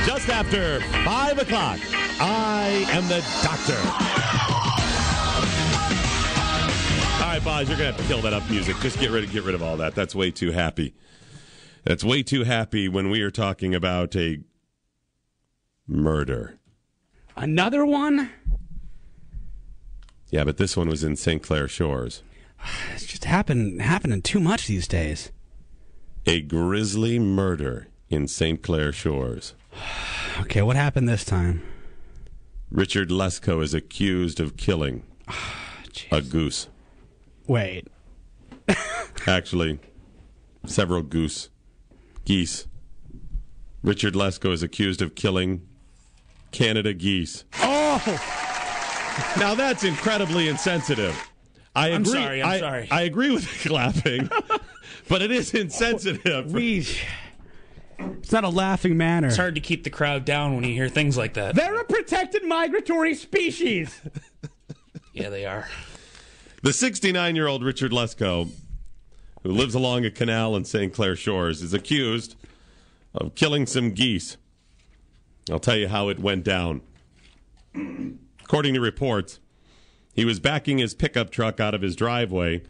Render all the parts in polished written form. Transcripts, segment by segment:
Just after 5 o'clock, I am the doctor. All right, Boz, you're going to have to kill that up music. Just get rid of all that. That's way too happy. That's way too happy when we are talking about a murder. Another one? Yeah, but this one was in St. Clair Shores. It's just happening too much these days. A grisly murder in St. Clair Shores. Okay, what happened this time? Richard Lesko is accused of killing a goose. Wait. Actually, several geese. Richard Lesko is accused of killing Canada Geese. Oh! Now that's incredibly insensitive. I'm sorry. I agree with the clapping, but it is insensitive. It's not a laughing manner. It's hard to keep the crowd down when you hear things like that. They're a protected migratory species. Yeah, they are. The 69-year-old Richard Lesko, who lives along a canal in St. Clair Shores, is accused of killing some geese. I'll tell you how it went down. According to reports, he was backing his pickup truck out of his driveway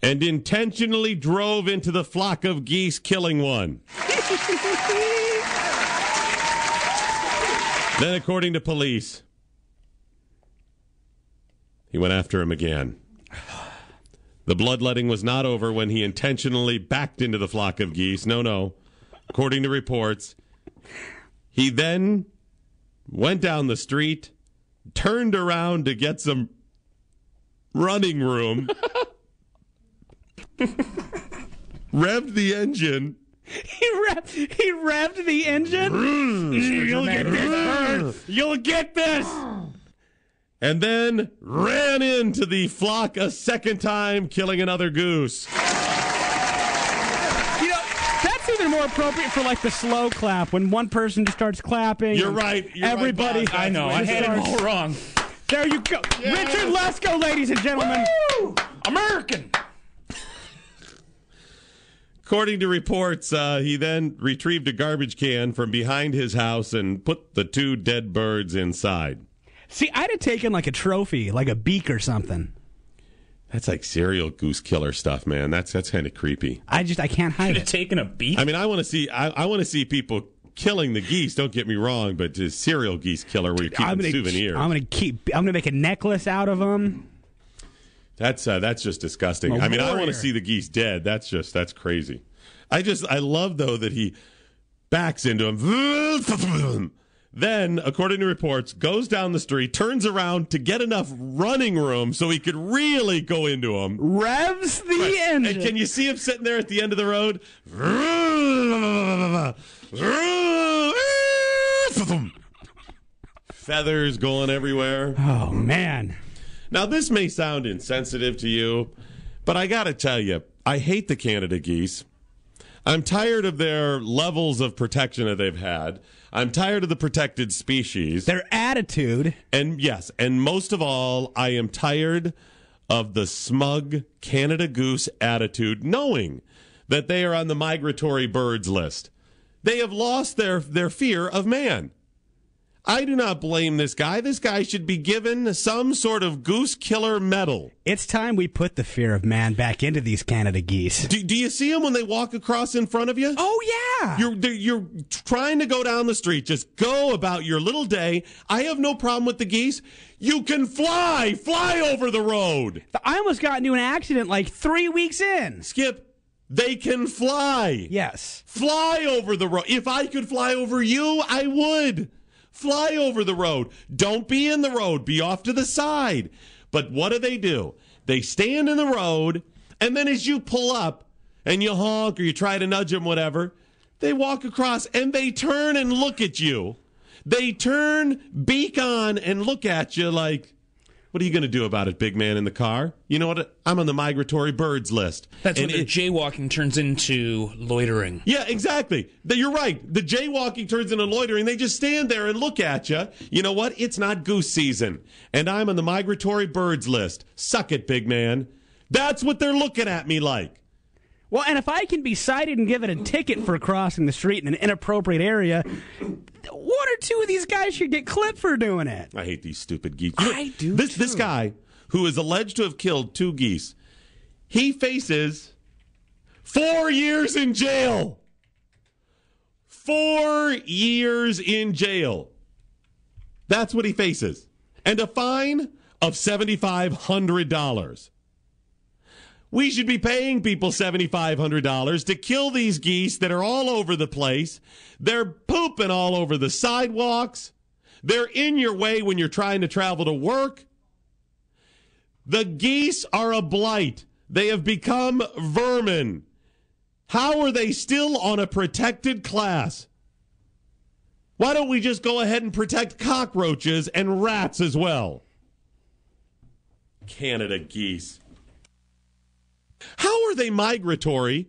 and intentionally drove into the flock of geese, killing one. Then, according to police, he went after him again. The bloodletting was not over when he intentionally backed into the flock of geese. No. According to reports, he then went down the street, turned around to get some running room, revved the engine. He revved the engine? You'll get this, bird. You'll get this! And then ran into the flock a second time, killing another goose. That's even more appropriate for like the slow clap when one person just starts clapping. You're right. Everybody. I know. I had it all wrong. There you go. Yes. Richard Lesko, ladies and gentlemen. Woo! American. According to reports, he then retrieved a garbage can from behind his house and put the two dead birds inside. See, I'd have taken like a trophy, like a beak or something. That's like serial goose killer stuff, man. That's kind of creepy. I can't hide it. Taking a beak? I mean, I want to see. I want to see people killing the geese. Don't get me wrong, but just serial geese killer where you keep souvenirs. I'm gonna make a necklace out of them. That's just disgusting. I mean, I want to see the geese dead. That's crazy. I love though that he backs into him. Then, according to reports, goes down the street, turns around to get enough running room so he could really go into him. Revs the engine. And can you see him sitting there at the end of the road? Feathers going everywhere. Oh, man. Now, this may sound insensitive to you, but I got to tell you, I hate the Canada Geese. I'm tired of their levels of protection that they've had. I'm tired of the protected species. Their attitude. And yes, and most of all, I am tired of the smug Canada Goose attitude, knowing that they are on the migratory birds list. They have lost their fear of man. I do not blame this guy. This guy should be given some sort of goose killer medal. It's time we put the fear of man back into these Canada geese. Do you see them when they walk across in front of you? Oh, yeah. You're trying to go down the street. Just go about your little day. I have no problem with the geese. You can fly over the road. I almost got into an accident like 3 weeks in. Skip, they can fly. Yes. Fly over the road. If I could fly over you, I would. Fly over the road. Don't be in the road. Be off to the side. But what do? They stand in the road, and then as you pull up and you honk or you try to nudge them, whatever, they walk across and they turn and look at you. They turn, beak on, and look at you like, what are you going to do about it, big man in the car? You know what? I'm on the migratory birds list. That's when the jaywalking turns into loitering. Yeah, exactly. You're right. The jaywalking turns into loitering. They just stand there and look at you. You know what? It's not goose season, and I'm on the migratory birds list. Suck it, big man. That's what they're looking at me like. Well, and if I can be cited and given a ticket for crossing the street in an inappropriate area, one or two of these guys should get clipped for doing it. I hate these stupid geese. I do, This guy, who is alleged to have killed 2 geese, he faces 4 years in jail. 4 years in jail. That's what he faces. And a fine of $7,500. We should be paying people $7,500 to kill these geese that are all over the place. They're pooping all over the sidewalks. They're in your way when you're trying to travel to work. The geese are a blight. They have become vermin. How are they still on a protected class? Why don't we just go ahead and protect cockroaches and rats as well? Canada geese. How are they migratory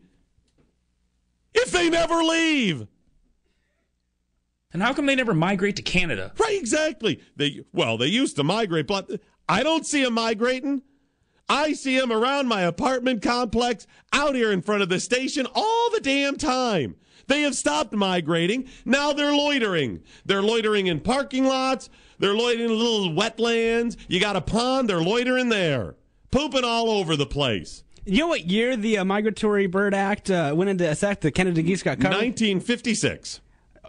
if they never leave? And how come they never migrate to Canada? Right, exactly. They used to migrate, but I don't see them migrating. I see them around my apartment complex, out here in front of the station all the damn time. They have stopped migrating. Now they're loitering. They're loitering in parking lots. They're loitering in little wetlands. You got a pond. They're loitering there. Pooping all over the place. You know what year the Migratory Bird Act went into effect? The Canada Geese got covered? 1956.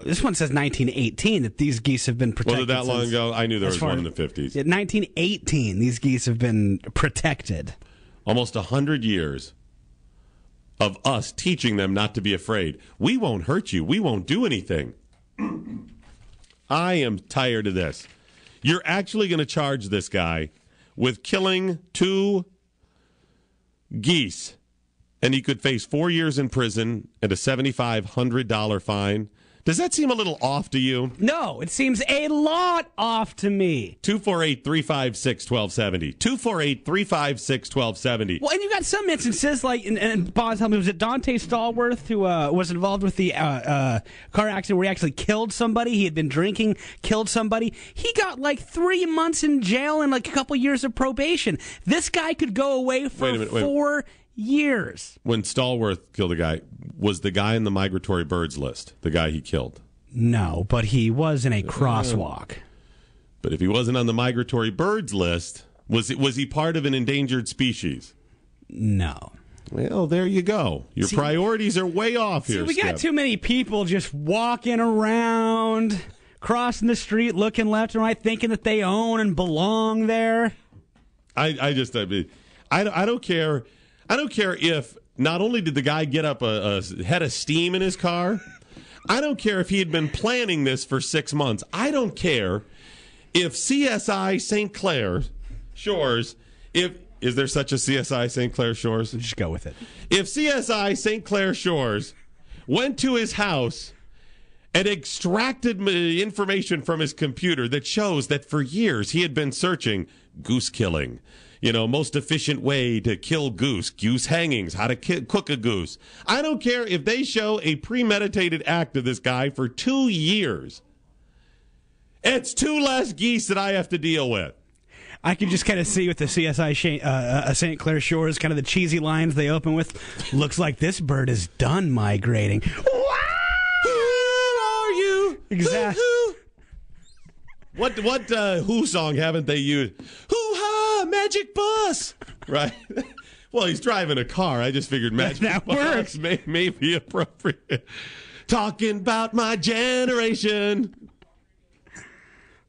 This one says 1918 that these geese have been protected. Was it that long ago? I knew there was one in the 50s. 1918, these geese have been protected. Almost 100 years of us teaching them not to be afraid. We won't hurt you. We won't do anything. I am tired of this. You're actually going to charge this guy with killing 2 geese, and he could face 4 years in prison and a $7,500 fine. Does that seem a little off to you? No, it seems a lot off to me. 248-356-1270. 248-356-1270. Well, and you got some instances like, and Bob, tell me, was it Dante Stallworth who was involved with the car accident where he actually killed somebody? He had been drinking, killed somebody. He got like 3 months in jail and like a couple years of probation. This guy could go away for 4 years. When Stallworth killed a guy, was the guy in the migratory birds list, the guy he killed? No, but he was in a crosswalk. But if he wasn't on the migratory birds list, was he part of an endangered species? No. Well, there you go. Your priorities are way off here, we got too many people just walking around, crossing the street, looking left and right, thinking that they own and belong there. I don't care. I don't care if not only did the guy get up a head of steam in his car, I don't care if he had been planning this for 6 months. I don't care if CSI St. Clair Shores, is there such a CSI St. Clair Shores? Just go with it. If CSI St. Clair Shores went to his house and extracted information from his computer that shows that for years he had been searching goose killing, most efficient way to kill goose hangings, how to cook a goose. I don't care if they show a premeditated act of this guy for 2 years. It's 2 less geese that I have to deal with. I can just kind of see with the CSI St. Clair Shores, kind of the cheesy lines they open with. Looks like this bird is done migrating. Who are you? Exactly. What Who song haven't they used? Hoo-ha, magic bus. Right? Well, he's driving a car. I just figured magic bus may be appropriate. Talking about my generation.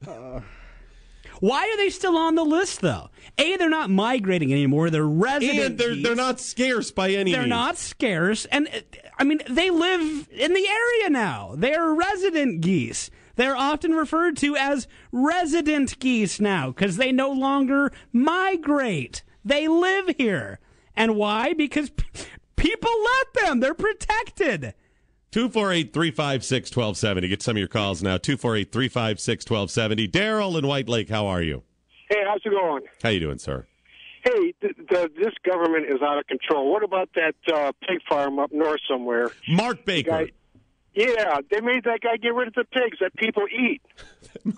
Why are they still on the list, though? A, they're not migrating anymore. They're resident. And they're not scarce by any means. They're not scarce. And, they live in the area now. They're resident geese. They're often referred to as resident geese now because they no longer migrate. They live here. And why? Because people let them. They're protected. 248-356-1270. Get some of your calls now. 248-356-1270. Daryl in White Lake, how are you? Hey, how's it going? How you doing, sir? Hey, this government is out of control. What about that pig farm up north somewhere? Mark Baker. Yeah, they made that guy get rid of the pigs that people eat.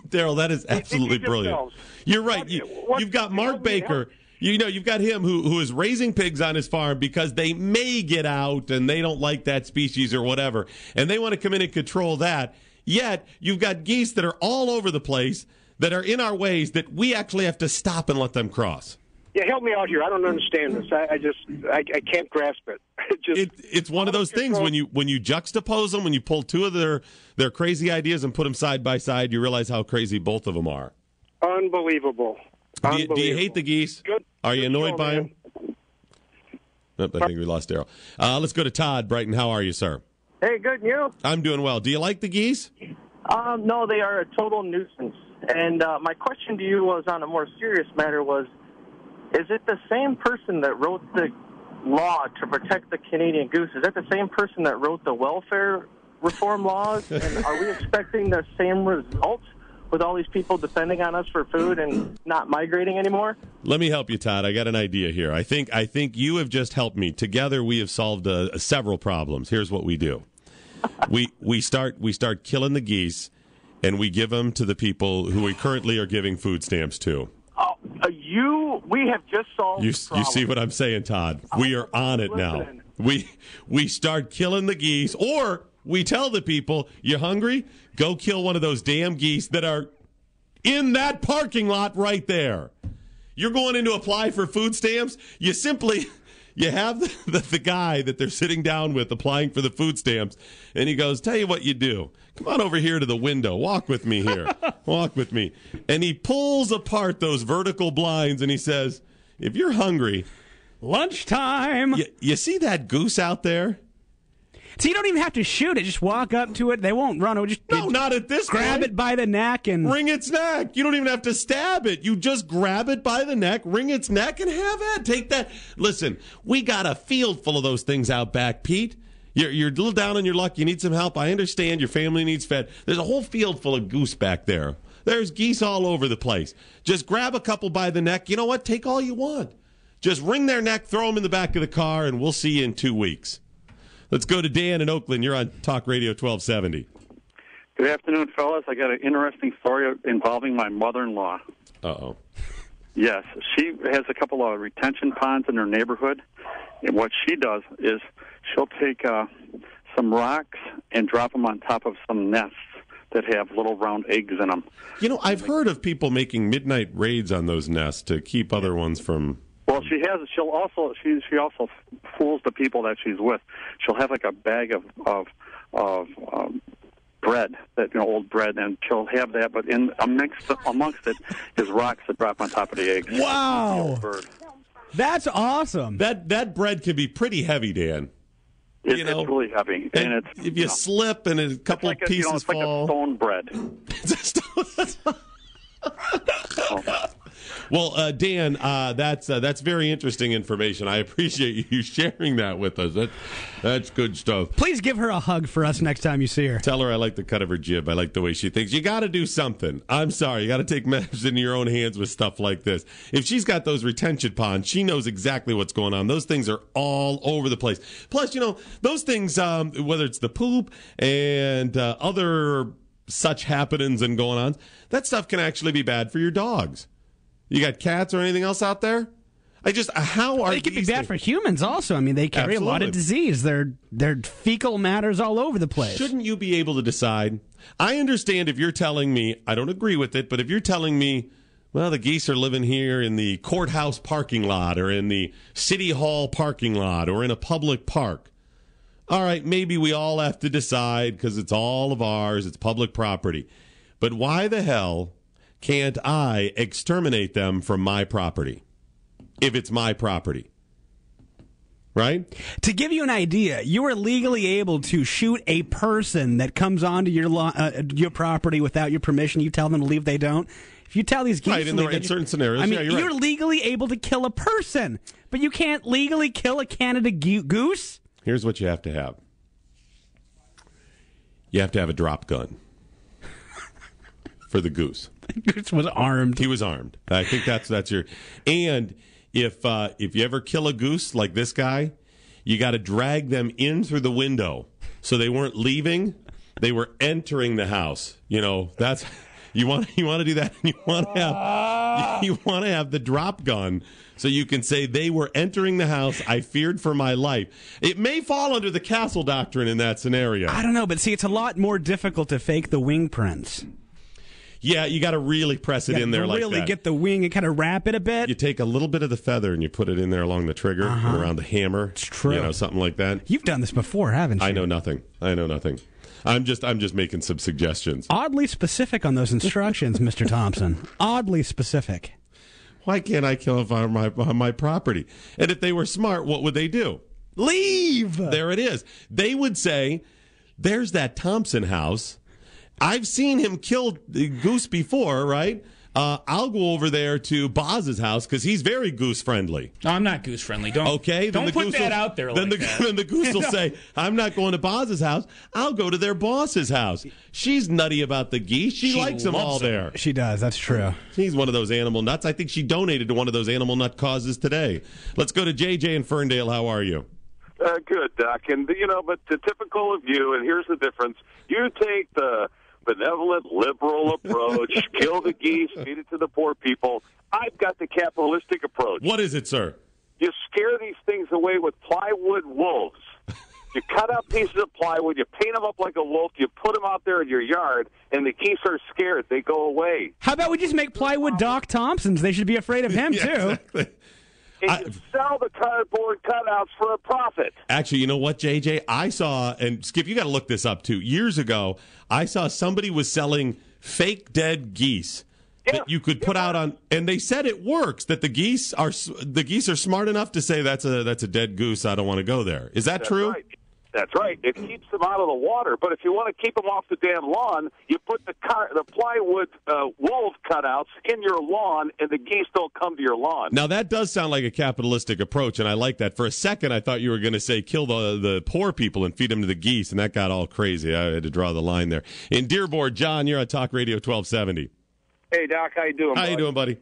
Daryl, that is absolutely brilliant. You're right. You've got Mark Baker. You've got him who is raising pigs on his farm because they may get out and they don't like that species or whatever, and they want to come in and control that. Yet, you've got geese that are all over the place that are in our ways that we actually have to stop and let them cross. Yeah, help me out here. I don't understand this. I can't grasp it. It's one of those things when you juxtapose them, when you pull two of their crazy ideas and put them side by side, you realize how crazy both of them are. Unbelievable. Do you hate the geese? Good. Are you annoyed Show, by man. them? I think we lost Daryl. Let's go to Todd. Brighton, how are you, sir? Hey, good, and you? I'm doing well. Do you like the geese? No, they are a total nuisance. And my question to you was on a more serious matter is it the same person that wrote the law to protect the Canadian goose? Is that the same person that wrote the welfare reform laws? And are we expecting the same results with all these people depending on us for food and not migrating anymore? Let me help you, Todd. I got an idea here. I think you have just helped me. Together, we have solved several problems. Here's what we do: we start killing the geese, and we give them to the people who we currently are giving food stamps to. We have just solved. You see what I'm saying, Todd? We are on it now. We start killing the geese, or we tell the people, you hungry? Go kill one of those damn geese that are in that parking lot right there. You're going in to apply for food stamps. You have the guy that they're sitting down with applying for the food stamps, and he goes, tell you what you do. Come on over here to the window. Walk with me here. Walk with me. And he pulls apart those vertical blinds, and he says, if you're hungry. Lunchtime. You see that goose out there? So you don't even have to shoot it. Just walk up to it. They won't run. No, not at this point. Grab it by the neck and wring its neck. You don't even have to stab it. You just grab it by the neck, wring its neck, and have it. Take that. Listen, we got a field full of those things out back, Pete. You're a little down on your luck. You need some help. I understand your family needs fed. There's a whole field full of goose back there. There's geese all over the place. Just grab a couple by the neck. You know what? Take all you want. Just wring their neck, throw them in the back of the car, and we'll see you in 2 weeks. Let's go to Dan in Oakland. You're on Talk Radio 1270. Good afternoon, fellas. I got an interesting story involving my mother-in-law. Uh-oh. Yes, she has a couple of retention ponds in her neighborhood, and what she does is she'll take some rocks and drop them on top of some nests that have little round eggs in them. You know, I've heard of people making midnight raids on those nests to keep other ones from... Well, she also fools the people that she's with. She'll have like a bag of bread, old bread, and she'll have that, but amongst it is rocks that drop on top of the eggs. Wow, that's awesome. That bread can be pretty heavy, Dan. It's really heavy, and it's if you slip and a couple like pieces it's fall. Like a stone bread. Well, Dan, that's very interesting information. I appreciate you sharing that with us. That's good stuff. Please give her a hug for us next time you see her. Tell her I like the cut of her jib. I like the way she thinks. You got to do something. I'm sorry. You got to take matters into your own hands with stuff like this. If she's got those retention ponds, she knows exactly what's going on. Those things are all over the place. Plus, those things, whether it's the poop and other such happenings and going on, that stuff can actually be bad for your dogs. You got cats or anything else out there? How are they could be bad for humans also. I mean, they carry a lot of disease. Their fecal matter's all over the place. Shouldn't you be able to decide? I understand if you're telling me, I don't agree with it, but if you're telling me, well, the geese are living here in the courthouse parking lot or in the city hall parking lot or in a public park. All right, maybe we all have to decide because it's all of ours. It's public property. But why the hell can't I exterminate them from my property if it's my property? Right? To give you an idea, you are legally able to shoot a person that comes onto your property without your permission. You tell them to leave, they don't. If you tell these geese right, in certain scenarios, I mean, you're right. legally able to kill a person, but you can't legally kill a Canada goose. Here's what you have to have. You have to have a drop gun for the goose. Goose was armed. He was armed. I think that's your. And if you ever kill a goose like this guy, you got to drag them in through the window, so they weren't leaving; they were entering the house. You want to do that, and you want to have the drop gun, so you can say they were entering the house. I feared for my life. It may fall under the castle doctrine in that scenario. I don't know, but see, it's a lot more difficult to fake the wing prints. Yeah, you got to really press it in there like that. Really get the wing and kind of wrap it a bit. You take a little bit of the feather and you put it in there along the trigger and around the hammer. It's true. Something like that. You've done this before, haven't you? I know nothing. I'm just making some suggestions. Oddly specific on those instructions, Mr. Thompson. Oddly specific. Why can't I kill him on my property? And if they were smart, what would they do? Leave! There it is. They would say, there's that Thompson house. I've seen him kill the Goose before, right? I'll go over there to Boz's house because he's very Goose friendly. No, I'm not Goose friendly. Don't put that out there Then that. the Goose will say, I'm not going to Boz's house. I'll go to their boss's house. She's nutty about the geese. She likes them all there. She does. That's true. She's one of those animal nuts. I think she donated to one of those animal nut causes today. Let's go to JJ in Ferndale. How are you? Good, Doc. And, but the typical of you, and here's the difference. You take the benevolent, liberal approach, kill the geese, feed it to the poor people. I've got the capitalistic approach. What is it, sir? You scare these things away with plywood wolves. You cut out pieces of plywood, you paint them up like a wolf, you put them out there in your yard, and the geese are scared. They go away. How about we just make plywood Doc Thompsons? They should be afraid of him, Yeah, too. exactly. And you sell the cardboard cutouts for a profit. Actually, you know what, JJ? I saw, and Skip, you got to look this up too. Years ago, I saw somebody was selling fake dead geese that you could put out on, and they said it works. That the geese are smart enough to say that's a dead goose. I don't want to go there. Is that true? Right. That's right. It keeps them out of the water. But if you want to keep them off the damn lawn, you put the plywood wolf cutouts in your lawn, and the geese don't come to your lawn. Now, that does sound like a capitalistic approach, and I like that. For a second, I thought you were going to say kill the poor people and feed them to the geese, and that got all crazy. I had to draw the line there. In Dearborn, John, you're on Talk Radio 1270. Hey, Doc, how you doing, How you doing, buddy?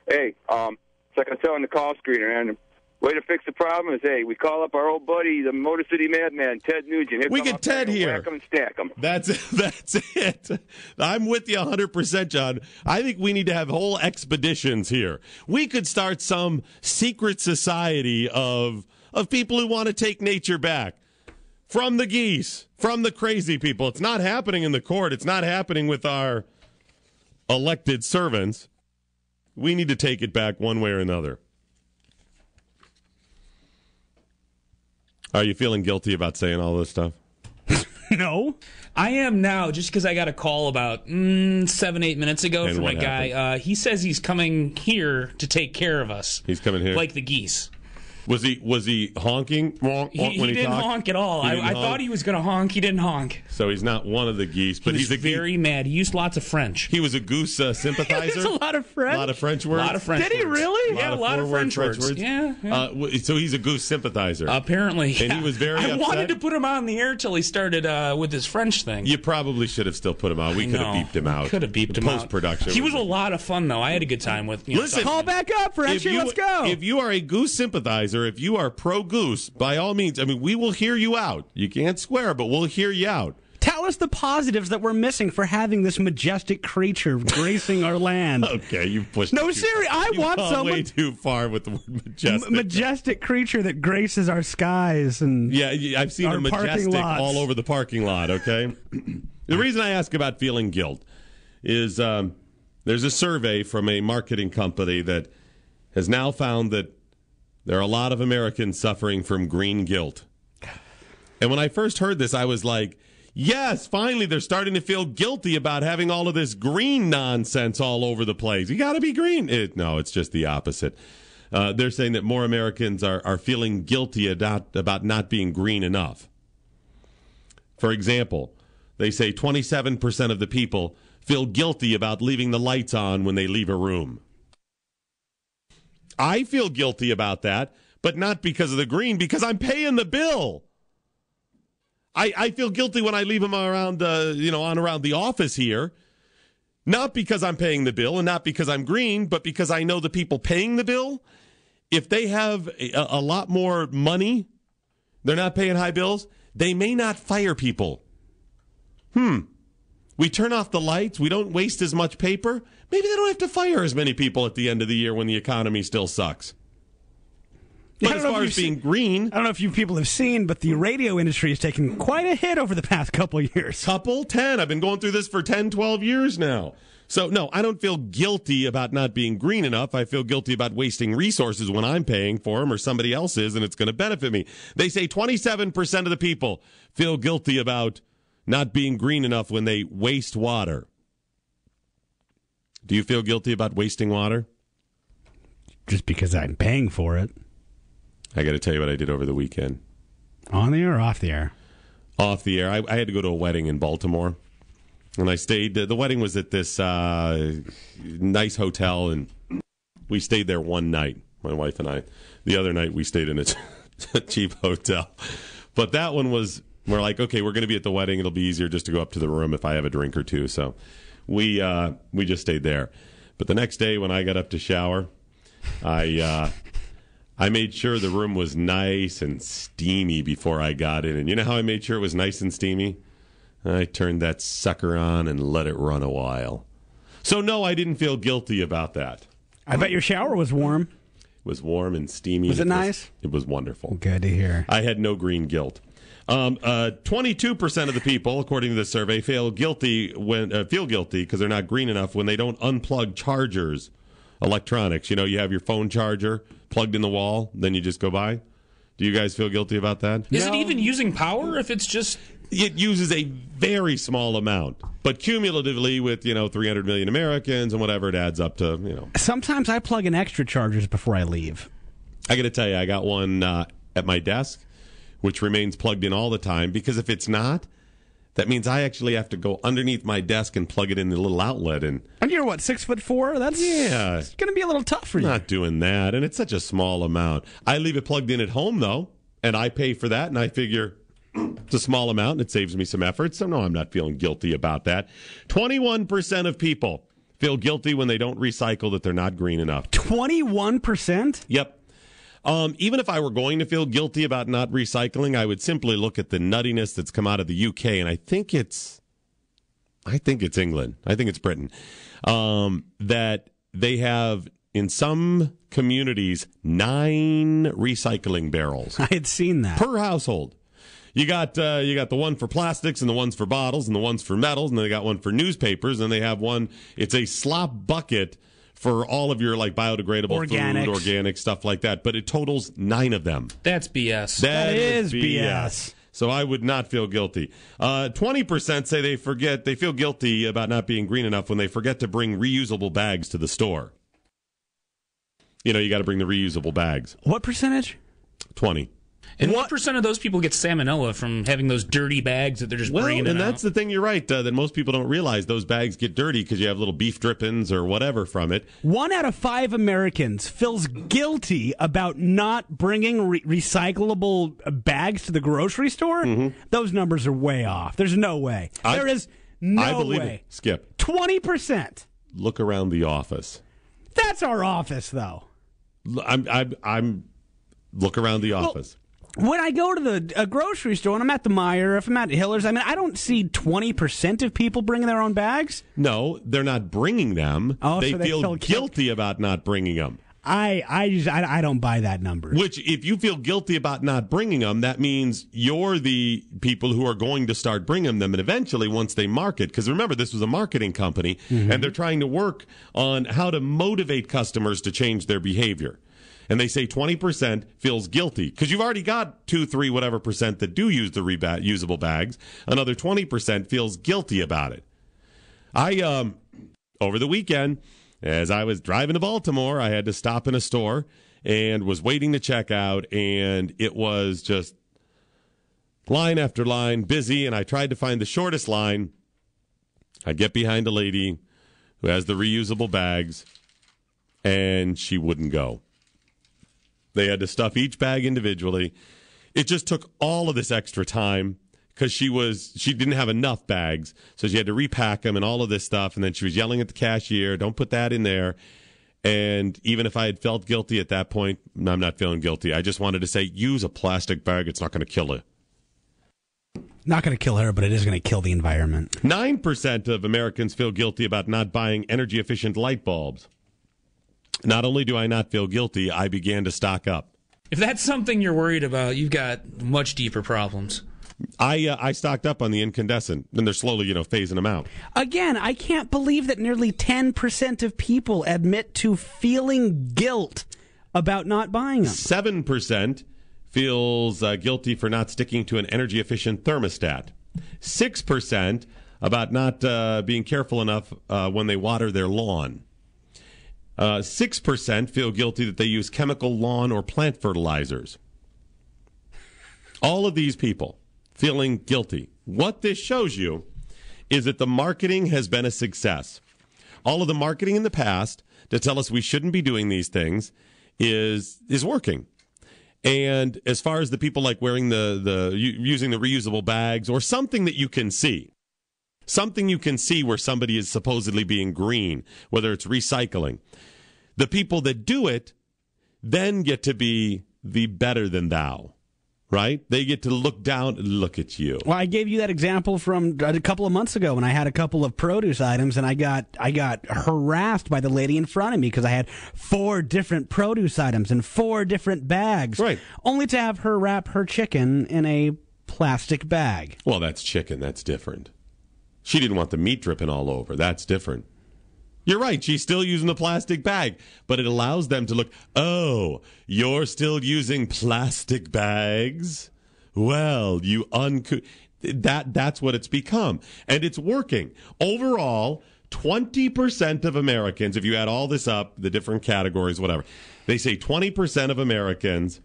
Hey, it's like I was telling the call screener, and way to fix the problem is, hey, we call up our old buddy, the Motor City Madman, Ted Nugent. We get Ted here. Whack 'em and stack 'em. That's it. I'm with you 100%, John. I think we need to have whole expeditions here. We could start some secret society of people who want to take nature back from the geese, from the crazy people. It's not happening in the court. It's not happening with our elected servants. We need to take it back one way or another. Are you feeling guilty about saying all this stuff? No. I am now, just because I got a call about 7-8 minutes ago And from what a guy. He says he's coming here to take care of us. He's coming here? Like the geese. Was he honking when He he didn't talked? honk at all. He I didn't honk? thought he was going to honk. He didn't honk. So he's not one of the geese, but He's he's a very mad. He used lots of French. He was a goose sympathizer. There's a lot of French. A lot of French words. A lot of French Did he words. really? Yeah, a lot of four-word French words. Yeah. So he's a goose sympathizer. Apparently. And he was very I upset. wanted to put him on the air till he started with his French thing. You probably should have still put him out. We could have beeped him out. Could have beeped him out. Post-production. He was a lot of fun, though. I had a good time with Listen, Call back up, Frenchie. Let's go. If you are a goose sympathizer, if you are pro-goose, by all means, I mean, we will hear you out. You can't swear, but we'll hear you out. Tell us the positives that we're missing for having this majestic creature gracing our land. Okay, you pushed. No, it too seriously, far. I You've want gone someone way too far with the word majestic. Majestic creature that graces our skies and Yeah, I've seen our a parking majestic lots. all over the parking lot, okay? The reason I ask about feeling guilt is there's a survey from a marketing company that has now found that there are a lot of Americans suffering from green guilt. And when I first heard this, I was like, yes, finally they're starting to feel guilty about having all of this green nonsense all over the place. You got to be green. No, it's just the opposite. They're saying that more Americans are feeling guilty about not being green enough. For example, they say 27% of the people feel guilty about leaving the lights on when they leave a room. I feel guilty about that, but not because of the green, because I'm paying the bill. I feel guilty when I leave them around, on around the office here, not because I'm paying the bill and not because I'm green, but because I know the people paying the bill, if they have a lot more money, they're not paying high bills, they may not fire people. What We turn off the lights. We don't waste as much paper. Maybe they don't have to fire as many people at the end of the year when the economy still sucks. But as far as being green... I don't know if you people have seen, but the radio industry has taken quite a hit over the past couple of years. 10. I've been going through this for 10, 12 years now. So, no, I don't feel guilty about not being green enough. I feel guilty about wasting resources when I'm paying for them or somebody else is, and it's going to benefit me. They say 27% of the people feel guilty about not being green enough when they waste water. Do you feel guilty about wasting water? Just because I'm paying for it. I got to tell you what I did over the weekend. On the air or off the air? Off the air. I had to go to a wedding in Baltimore. And I stayed, the wedding was at this nice hotel, and we stayed there one night, my wife and I. The other night, we stayed in a cheap hotel. But that one was, we're like, okay, we're going to be at the wedding. It'll be easier just to go up to the room if I have a drink or two. So we just stayed there. But the next day when I got up to shower, I made sure the room was nice and steamy before I got in. And you know how I made sure it was nice and steamy? I turned that sucker on and let it run a while. So, no, I didn't feel guilty about that. I bet your shower was warm. It was warm and steamy. Was it nice? It was wonderful. Good to hear. I had no green guilt. 22% of the people, according to this survey, feel guilty because they're not green enough when they don't unplug chargers, electronics. You know, you have your phone charger plugged in the wall, then you just go by. Do you guys feel guilty about that? Is it even using power if it's just... It uses a very small amount, but cumulatively with, 300 million Americans and whatever, it adds up to, Sometimes I plug in extra chargers before I leave. I got to tell you, I got one at my desk, which remains plugged in all the time, because if it's not, that means I actually have to go underneath my desk and plug it in the little outlet. And you're what, 6'4"? That's it's going to be a little tough for you. Not doing that, and it's such a small amount. I leave it plugged in at home, though, and I pay for that, and I figure... It's a small amount, and it saves me some effort, so no, I'm not feeling guilty about that. 21% of people feel guilty when they don't recycle, that they're not green enough. 21%? Yep. Even if I were going to feel guilty about not recycling, I would simply look at the nuttiness that's come out of the UK, and I think it's England. I think it's Britain. That they have, in some communities, 9 recycling barrels. I had seen that. Per household. You got the one for plastics and the ones for bottles and the ones for metals, and they got one for newspapers, and they have one. It's a slop bucket for all of your biodegradable Organics. food, organic stuff like that. But it totals 9 of them. That's BS. That is BS. So I would not feel guilty. 20% say they feel guilty about not being green enough when they forget to bring reusable bags to the store. You got to bring the reusable bags. What percentage? 20. And what percent of those people get salmonella from having those dirty bags that they're just bringing in? And that's the thing, you're right, that most people don't realize those bags get dirty because you have little beef drippings or whatever from it. 1 out of 5 Americans feels guilty about not bringing recyclable bags to the grocery store. Mm-hmm. Those numbers are way off. There's no way. There is no way. I believe it. Skip. 20%. Look around the office. That's our office, though. I'm look around the office. When I go to the grocery store, and I'm at the Meijer, if I'm at Hiller's, I don't see 20% of people bringing their own bags. No, they're not bringing them. Oh, they so feel guilty about not bringing them. I don't buy that number. Which, if you feel guilty about not bringing them, that means you're the people who are going to start bringing them, and eventually, once they market, because remember, this was a marketing company, and they're trying to work on how to motivate customers to change their behavior. And they say 20% feels guilty because you've already got 2, 3, whatever percent that do use the reusable bags. Another 20% feels guilty about it. I over the weekend, as I was driving to Baltimore, I had to stop in a store and was waiting to check out, and it was just line after line, busy, and I tried to find the shortest line. I get behind a lady who has the reusable bags, and she wouldn't go. They had to stuff each bag individually. It just took all of this extra time because she didn't have enough bags, so she had to repack them and all of this stuff. And then she was yelling at the cashier, "Don't put that in there." And even if I had felt guilty at that point, I'm not feeling guilty. I just wanted to say, use a plastic bag. It's not going to kill you. Not going to kill her, but it is going to kill the environment. 9% of Americans feel guilty about not buying energy-efficient light bulbs. Not only do I not feel guilty, I began to stock up. If that's something you're worried about, you've got much deeper problems. I stocked up on the incandescent, and they're slowly, phasing them out. Again, I can't believe that nearly 10% of people admit to feeling guilt about not buying them. 7% feels guilty for not sticking to an energy-efficient thermostat. 6% about not being careful enough when they water their lawn. 6% feel guilty that they use chemical lawn or plant fertilizers. All of these people feeling guilty. What this shows you is that the marketing has been a success. All of the marketing in the past to tell us we shouldn't be doing these things is working. And as far as the people like wearing using the reusable bags or something that you can see, where somebody is supposedly being green, whether it's recycling, the people that do it then get to be the better than thou, right? They get to look down, look at you. Well, I gave you that example from a couple of months ago when I had a couple of produce items, and I got harassed by the lady in front of me because I had 4 different produce items in 4 different bags, right? Only to have her wrap her chicken in a plastic bag. Well, that's chicken. That's different. She didn't want the meat dripping all over. That's different. You're right. She's still using the plastic bag, but it allows them to look, oh, you're still using plastic bags? Well, you that's what it's become. And it's working. Overall, 20% of Americans, if you add all this up, the different categories, whatever, they say 20% of Americans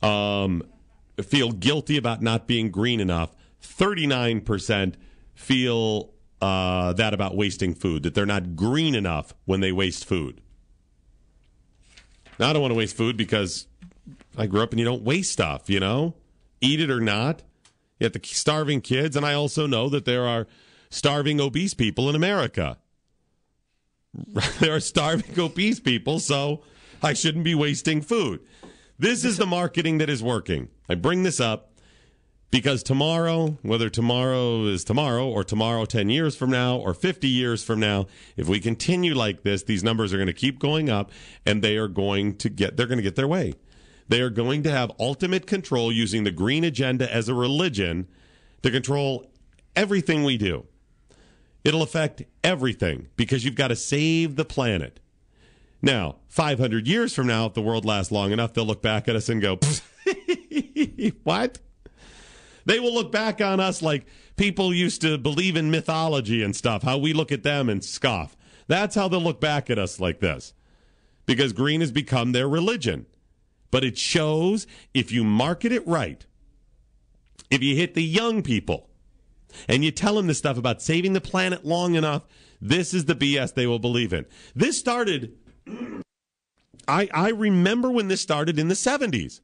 feel guilty about not being green enough. 39% feel that about wasting food, that they're not green enough when they waste food. Now, I don't want to waste food because I grew up and you don't waste stuff, Eat it or not. You have the starving kids, and I also know that there are starving obese people in America. There are starving obese people, so I shouldn't be wasting food. This is the marketing that is working. I bring this up because tomorrow, whether tomorrow is tomorrow or tomorrow 10 years from now or 50 years from now, if we continue like this, these numbers are going to keep going up, and they're going to get their way. They are going to have ultimate control using the green agenda as a religion to control everything we do. It'll affect everything because you've got to save the planet. Now, 500 years from now, if the world lasts long enough, they'll look back at us and go, what? They will look back on us like people used to believe in mythology and stuff, how we look at them and scoff. That's how they'll look back at us like this, because green has become their religion. But it shows if you market it right, if you hit the young people and you tell them this stuff about saving the planet long enough, this is the BS they will believe in. This started, I remember when this started in the 70s.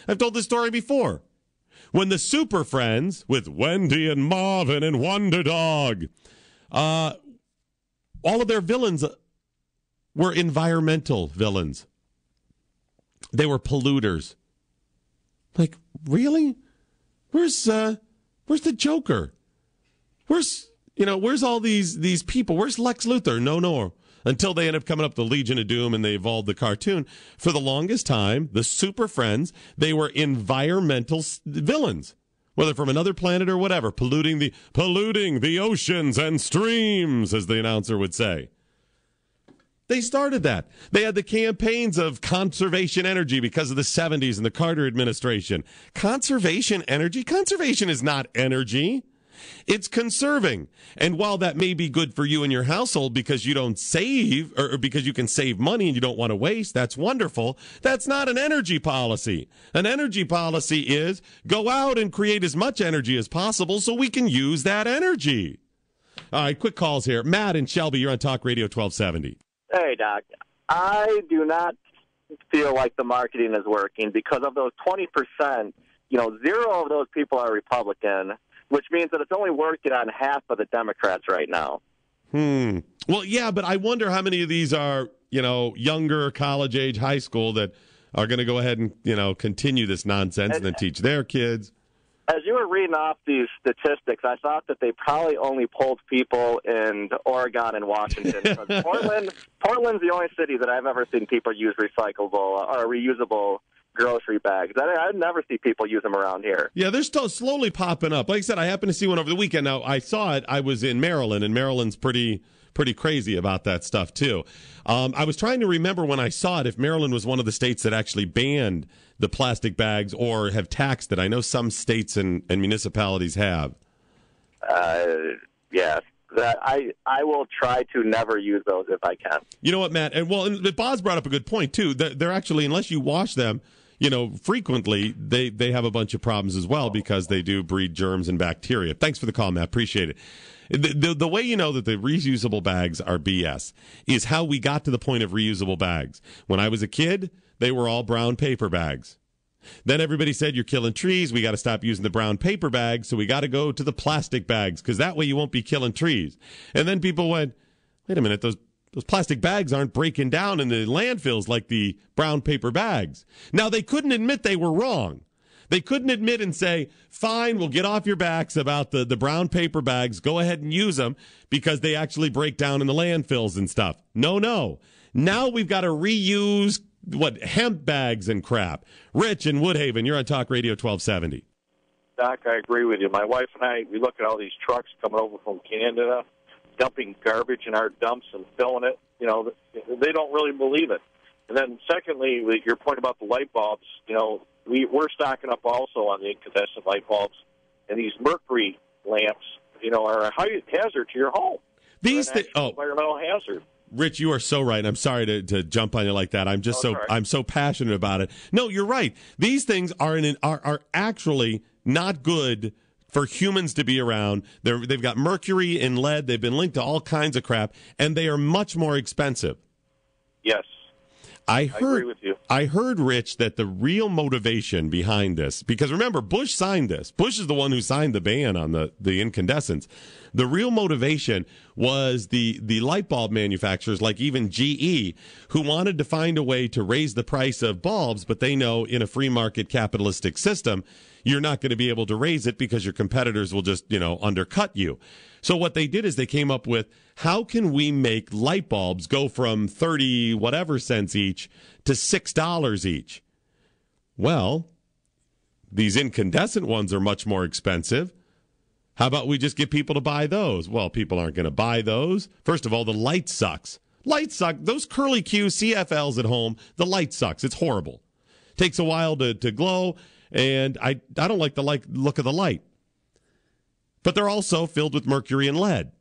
I've told this story before. When the Super Friends, with Wendy and Marvin and Wonder Dog, all of their villains were environmental villains. They were polluters. Like, really? Where's the Joker? Where's all these people? Where's Lex Luthor? No. Until they end up coming up with the Legion of Doom and they evolved the cartoon. For the longest time, the Super Friends, they were environmental villains, whether from another planet or whatever, polluting the oceans and streams, as the announcer would say. They started that. They had the campaigns of conservation energy because of the 70s and the Carter administration. Conservation energy? Conservation is not energy. It's conserving. And while that may be good for you and your household because you don't save, or because you can save money and you don't want to waste, that's wonderful. That's not an energy policy. An energy policy is go out and create as much energy as possible so we can use that energy. All right, quick calls here. Matt and Shelby, you're on Talk Radio 1270. Hey, Doc. I do not feel like the marketing is working because of those 20%, 0 of those people are Republican, which means that it's only working on half of the Democrats right now. Well, yeah, but I wonder how many of these are, younger, college age, high school that are going to go ahead and, continue this nonsense and then teach their kids. As you were reading off these statistics, I thought that they probably only polled people in Oregon and Washington. Portland's the only city that I've ever seen people use recyclable or reusable grocery bags. I never see people use them around here. Yeah, they're still slowly popping up. Like I said, I happened to see one over the weekend. Now, I saw it. I was in Maryland, and Maryland's pretty crazy about that stuff, too. I was trying to remember when I saw it if Maryland was one of the states that actually banned the plastic bags or have taxed it. I know some states and municipalities have. Yes. That I will try to never use those if I can. You know what, Matt? And Boz brought up a good point, too. They're actually, unless you wash them, frequently, they have a bunch of problems as well because they do breed germs and bacteria. Thanks for the call, Matt. Appreciate it. The way you know that the reusable bags are BS is how we got to the point of reusable bags. When I was a kid, they were all brown paper bags. Then everybody said, you're killing trees. We got to stop using the brown paper bags, so we got to go to the plastic bags because that way you won't be killing trees. And then people went, wait a minute, those plastic bags aren't breaking down in the landfills like the brown paper bags. Now, they couldn't admit they were wrong. They couldn't admit and say, fine, we'll get off your backs about the brown paper bags. Go ahead and use them because they actually break down in the landfills and stuff. No. Now we've got to reuse, hemp bags and crap. Rich in Woodhaven, you're on Talk Radio 1270. Doc, I agree with you. My wife and I, we look at all these trucks coming over from Canada, dumping garbage in our dumps and filling it. They don't really believe it. And then secondly, with your point about the light bulbs, we're stocking up also on the incandescent light bulbs, and these mercury lamps, are a high hazard to your home. Environmental hazard. Rich, you are so right. I'm sorry to jump on you like that. I'm so passionate about it. No, you're right. These things are actually not good for humans to be around. They've got mercury and lead. They've been linked to all kinds of crap, and they are much more expensive. Yes. I agree with you. I heard, Rich, that the real motivation behind this, because remember, Bush signed this. Bush is the one who signed the ban on the incandescents. The real motivation was the light bulb manufacturers, like even GE, who wanted to find a way to raise the price of bulbs, but they know in a free market capitalistic system, you're not going to be able to raise it because your competitors will just, undercut you. So what they did is they came up with, how can we make light bulbs go from 30 whatever cents each to $6 each? Well, these incandescent ones are much more expensive. How about we just get people to buy those? Well, people aren't going to buy those. First of all, the light sucks. Light suck. Those curly Q CFLs at home, the light sucks. It's horrible. Takes a while to glow, and I don't like the look of the light. But they're also filled with mercury and lead.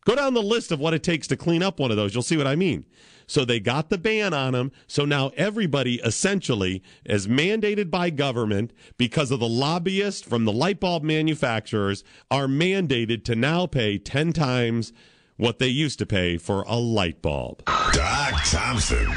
Go down the list of what it takes to clean up one of those. You'll see what I mean. So they got the ban on them. So now everybody essentially, as mandated by government, because of the lobbyists from the light bulb manufacturers, are mandated to now pay 10 times what they used to pay for a light bulb. Doc Thompson.